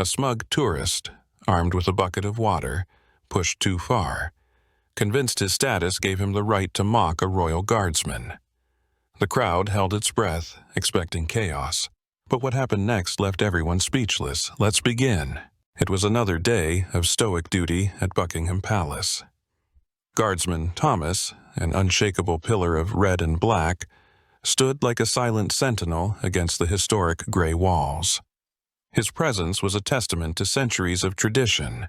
A smug tourist, armed with a bucket of water, pushed too far, convinced his status gave him the right to mock a Royal Guardsman. The crowd held its breath, expecting chaos. But what happened next left everyone speechless. Let's begin. It was another day of stoic duty at Buckingham Palace. Guardsman Thomas, an unshakable pillar of red and black, stood like a silent sentinel against the historic gray walls. His presence was a testament to centuries of tradition,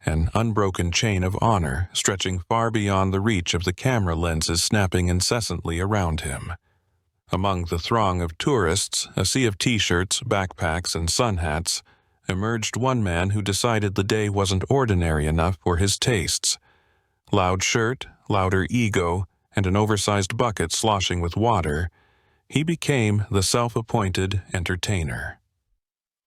an unbroken chain of honor stretching far beyond the reach of the camera lenses snapping incessantly around him. Among the throng of tourists, a sea of t-shirts, backpacks, and sun hats, emerged one man who decided the day wasn't ordinary enough for his tastes. Loud shirt, louder ego, and an oversized bucket sloshing with water, he became the self-appointed entertainer.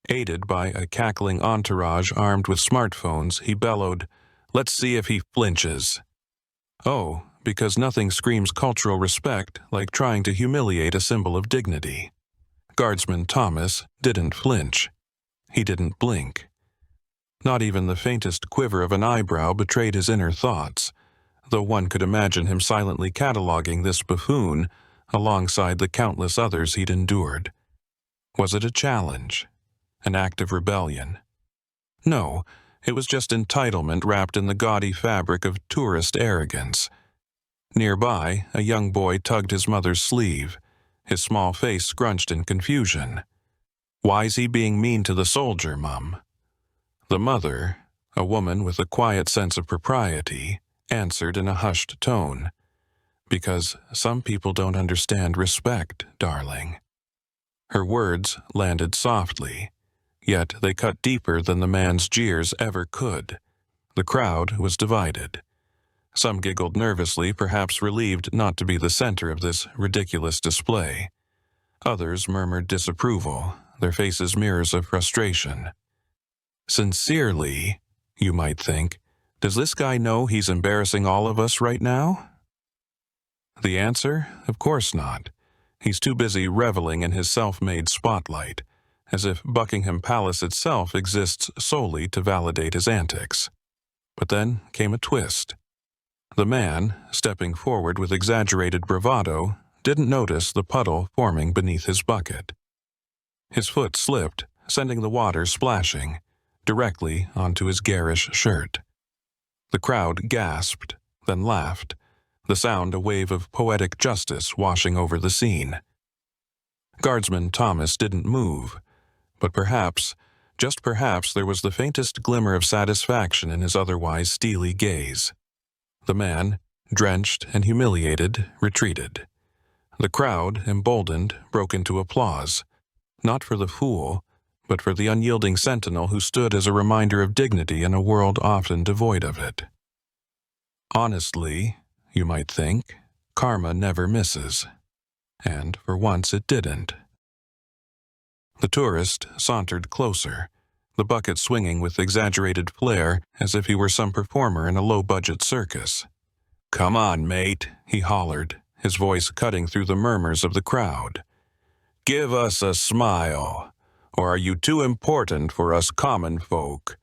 Aided by a cackling entourage armed with smartphones, he bellowed, "Let's see if he flinches." Oh, because nothing screams cultural respect like trying to humiliate a symbol of dignity. Guardsman Thomas didn't flinch. He didn't blink. Not even the faintest quiver of an eyebrow betrayed his inner thoughts, though one could imagine him silently cataloging this buffoon alongside the countless others he'd endured. Was it a challenge? An act of rebellion? No, it was just entitlement wrapped in the gaudy fabric of tourist arrogance. Nearby, a young boy tugged his mother's sleeve, his small face scrunched in confusion. "Why's he being mean to the soldier, Mum?" The mother, a woman with a quiet sense of propriety, answered in a hushed tone, "Because some people don't understand respect, darling." Her words landed softly, yet they cut deeper than the man's jeers ever could. The crowd was divided. Some giggled nervously, perhaps relieved not to be the center of this ridiculous display. Others murmured disapproval, their faces mirrors of frustration. Sincerely, you might think, does this guy know he's embarrassing all of us right now? The answer? Of course not. He's too busy reveling in his self-made spotlight, as if Buckingham Palace itself exists solely to validate his antics. But then came a twist. The man, stepping forward with exaggerated bravado, didn't notice the puddle forming beneath his bucket. His foot slipped, sending the water splashing directly onto his garish shirt. The crowd gasped, then laughed, the sound a wave of poetic justice washing over the scene. Guardsman Thomas didn't move, but perhaps, just perhaps, there was the faintest glimmer of satisfaction in his otherwise steely gaze. The man, drenched and humiliated, retreated. The crowd, emboldened, broke into applause, not for the fool, but for the unyielding sentinel who stood as a reminder of dignity in a world often devoid of it. Honestly, you might think, karma never misses. And for once it didn't. The tourist sauntered closer, the bucket swinging with exaggerated flair as if he were some performer in a low-budget circus. "Come on, mate," he hollered, his voice cutting through the murmurs of the crowd. "Give us a smile, or are you too important for us common folk?"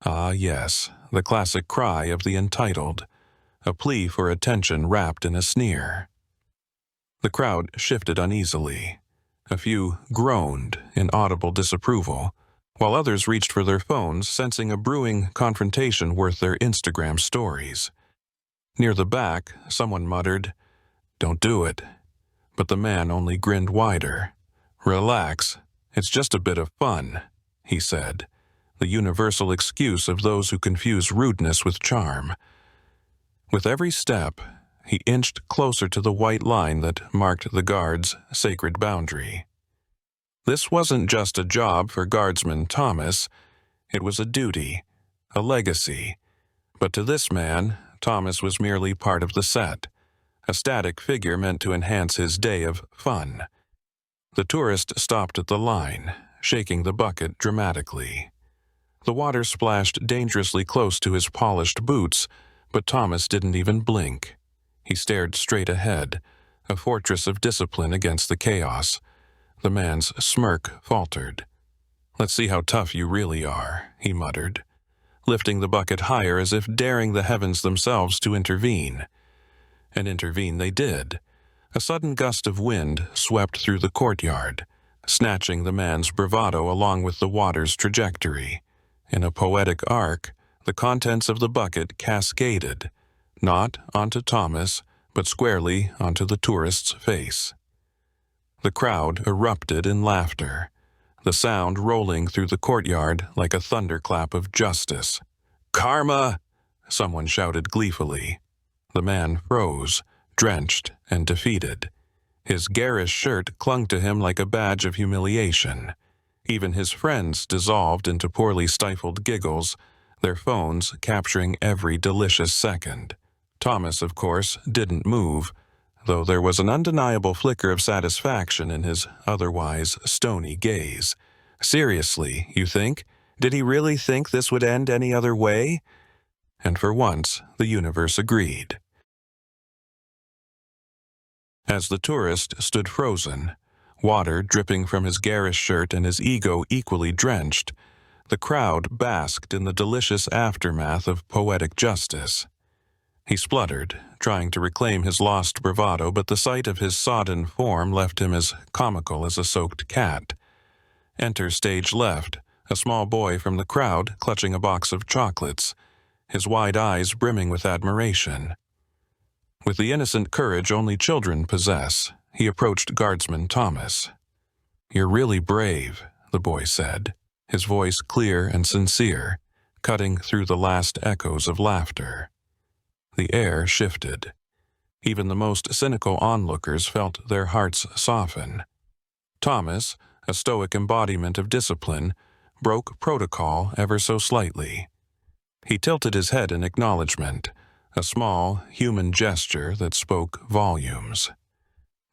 Ah, yes, the classic cry of the entitled, a plea for attention wrapped in a sneer. The crowd shifted uneasily. A few groaned in audible disapproval, while others reached for their phones, sensing a brewing confrontation worth their Instagram stories. Near the back, someone muttered, "Don't do it." But the man only grinned wider. "Relax, it's just a bit of fun," he said, the universal excuse of those who confuse rudeness with charm. With every step, he inched closer to the white line that marked the guard's sacred boundary. This wasn't just a job for Guardsman Thomas, it was a duty, a legacy. But to this man, Thomas was merely part of the set, a static figure meant to enhance his day of fun. The tourist stopped at the line, shaking the bucket dramatically. The water splashed dangerously close to his polished boots, but Thomas didn't even blink. He stared straight ahead, a fortress of discipline against the chaos. The man's smirk faltered. "Let's see how tough you really are," he muttered, lifting the bucket higher as if daring the heavens themselves to intervene. And intervene they did. A sudden gust of wind swept through the courtyard, snatching the man's bravado along with the water's trajectory. In a poetic arc, the contents of the bucket cascaded, not onto Thomas, but squarely onto the tourist's face. The crowd erupted in laughter, the sound rolling through the courtyard like a thunderclap of justice. "Karma!" someone shouted gleefully. The man froze, drenched and defeated. His garish shirt clung to him like a badge of humiliation. Even his friends dissolved into poorly stifled giggles, their phones capturing every delicious second. Thomas, of course, didn't move, though there was an undeniable flicker of satisfaction in his otherwise stony gaze. Seriously, you think? Did he really think this would end any other way? And for once, the universe agreed. As the tourist stood frozen, water dripping from his garish shirt and his ego equally drenched, the crowd basked in the delicious aftermath of poetic justice. He spluttered, trying to reclaim his lost bravado, but the sight of his sodden form left him as comical as a soaked cat. Enter stage left, a small boy from the crowd clutching a box of chocolates, his wide eyes brimming with admiration. With the innocent courage only children possess, he approached Guardsman Thomas. "You're really brave," the boy said, his voice clear and sincere, cutting through the last echoes of laughter. The air shifted. Even the most cynical onlookers felt their hearts soften. Thomas, a stoic embodiment of discipline, broke protocol ever so slightly. He tilted his head in acknowledgement, a small, human gesture that spoke volumes.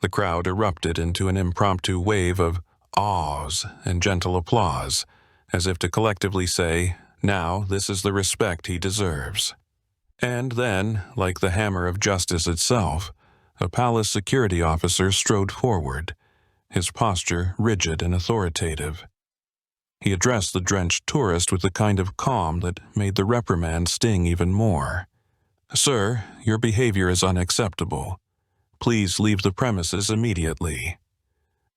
The crowd erupted into an impromptu wave of awes and gentle applause, as if to collectively say, "Now this is the respect he deserves." And then, like the hammer of justice itself, a palace security officer strode forward, his posture rigid and authoritative. He addressed the drenched tourist with the kind of calm that made the reprimand sting even more. "Sir, your behavior is unacceptable. Please leave the premises immediately."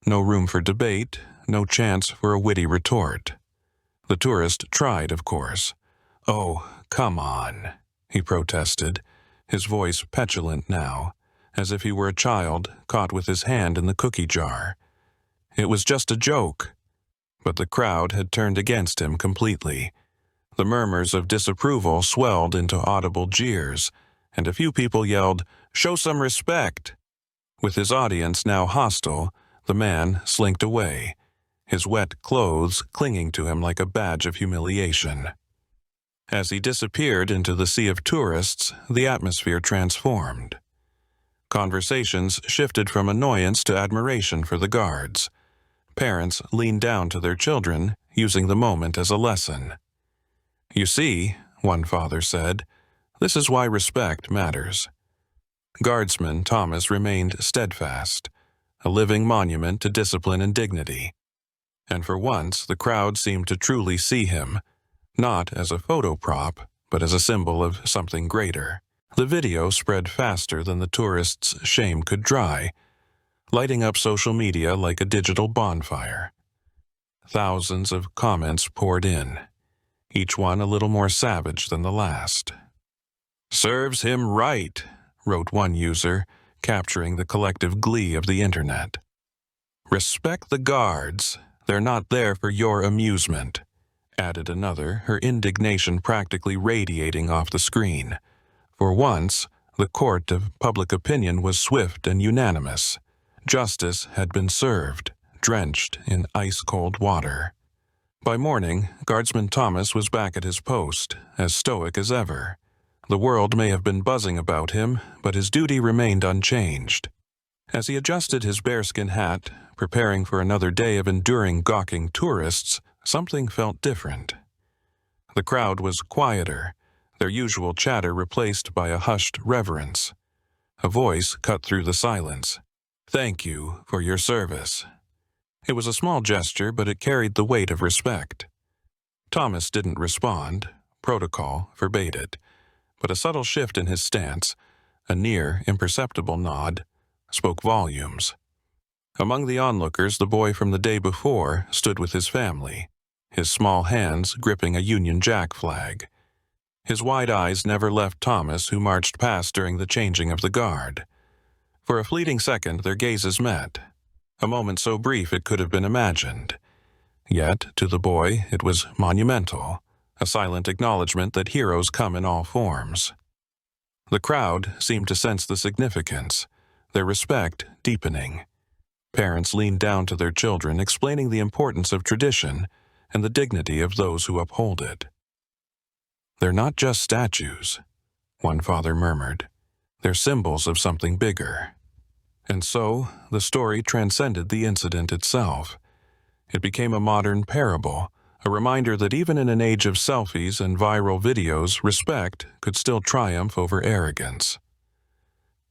No room for debate, no chance for a witty retort. The tourist tried, of course. "Oh, come on," he protested, his voice petulant now, as if he were a child caught with his hand in the cookie jar. It was just a joke. But the crowd had turned against him completely. The murmurs of disapproval swelled into audible jeers, and a few people yelled, "Show some respect!" With his audience now hostile, the man slinked away, his wet clothes clinging to him like a badge of humiliation. As he disappeared into the sea of tourists, the atmosphere transformed. Conversations shifted from annoyance to admiration for the guards. Parents leaned down to their children, using the moment as a lesson. "You see," one father said, "this is why respect matters." Guardsman Thomas remained steadfast, a living monument to discipline and dignity. And for once, the crowd seemed to truly see him, not as a photo prop, but as a symbol of something greater. The video spread faster than the tourists' shame could dry, lighting up social media like a digital bonfire. Thousands of comments poured in, each one a little more savage than the last. "Serves him right," wrote one user, capturing the collective glee of the internet. "Respect the guards. They're not there for your amusement," added another, her indignation practically radiating off the screen. For once, the court of public opinion was swift and unanimous. Justice had been served, drenched in ice-cold water. By morning, Guardsman Thomas was back at his post, as stoic as ever. The world may have been buzzing about him, but his duty remained unchanged. As he adjusted his bearskin hat, preparing for another day of enduring gawking tourists, something felt different. The crowd was quieter, their usual chatter replaced by a hushed reverence. A voice cut through the silence. "Thank you for your service." It was a small gesture, but it carried the weight of respect. Thomas didn't respond. Protocol forbade it. But a subtle shift in his stance, a near imperceptible nod, spoke volumes. Among the onlookers, the boy from the day before stood with his family, his small hands gripping a Union Jack flag. His wide eyes never left Thomas, who marched past during the changing of the guard. For a fleeting second, their gazes met, a moment so brief it could have been imagined. Yet, to the boy, it was monumental, a silent acknowledgement that heroes come in all forms. The crowd seemed to sense the significance, their respect deepening. Parents leaned down to their children, explaining the importance of tradition and the dignity of those who uphold it. "They're not just statues," one father murmured. "They're symbols of something bigger." And so, the story transcended the incident itself. It became a modern parable, a reminder that even in an age of selfies and viral videos, respect could still triumph over arrogance.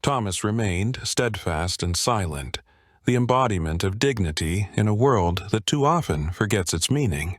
Thomas remained steadfast and silent, the embodiment of dignity in a world that too often forgets its meaning.